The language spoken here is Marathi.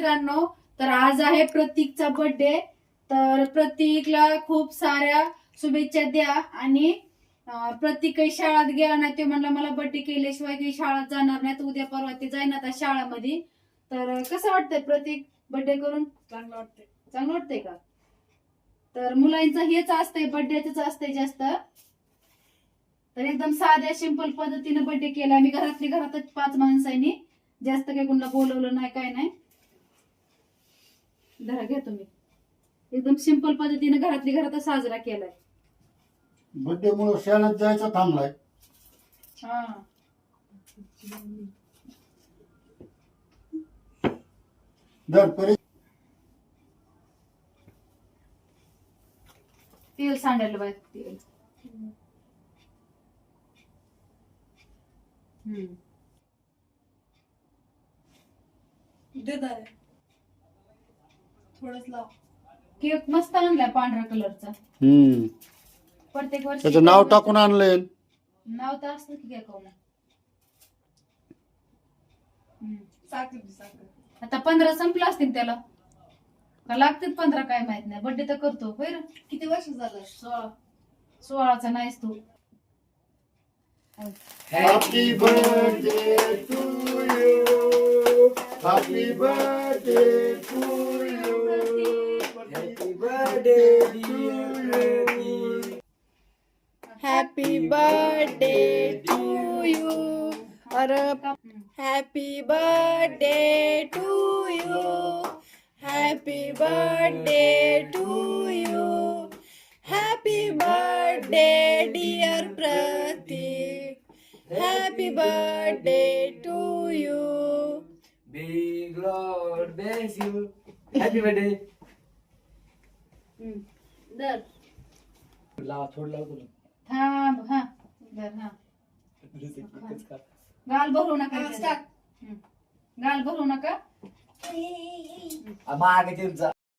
मित्रांनो, तर आज आहे प्रतीकचा बर्थडे. तर प्रतीकला खूप साऱ्या शुभेच्छा द्या. आणि प्रतीक काही शाळेत गेला नाही, ते म्हणला मला बर्थडे केल्याशिवाय काही शाळेत जाणार नाही. उद्या परवा ते जाईन आता शाळेमध्ये. तर कसं वाटतंय प्रतीक बर्थडे करून? चांगलं वाटतंय. चांगलं वाटतंय का? तर मुलांचं हेच असतंय, बर्थडेच असतंय जास्त. तर एकदम साध्या सिंपल पद्धतीने बर्थडे केला मी, घरातच 5 माणसांनी, जास्त काही कोणाला बोलवलं नाही, काय नाही. धरा घ्या तुम्ही. एकदम सिंपल पद्धतीने घरातच साजरा केलाय. बर्थडे मुळे शाळेत जायचं थांबलाय. हा, दर परी तेल सांडायला पाहिजे, तेल. दे दारे. थोडंच लाव. केक मस्त आणलाय पांढऱ्या कलरचा. प्रत्येक वर्षी त्याचं नाव टाकून आणलंय. नाव तर असतं की केकावर. साखर दे, साखर. आता 15 संपला असतील त्याला, का लागतील 15 काय माहित नाही. बर्थडे तर करतो होय रे. किती वर्ष झालं? 16चा नाहीस तू. Happy birthday to you, happy birthday to you, happy birthday to you, happy birthday to you. अरे happy birthday to you. Happy birthday to you. Happy birthday dear Prateek. Happy birthday to you. May God bless you. Happy birthday. दर लावा थोडं लाव तुला. थांब. हा दर. हा, गाल भरू नका हा, त्याचा. गाल भरू नका. मागे त्यांचा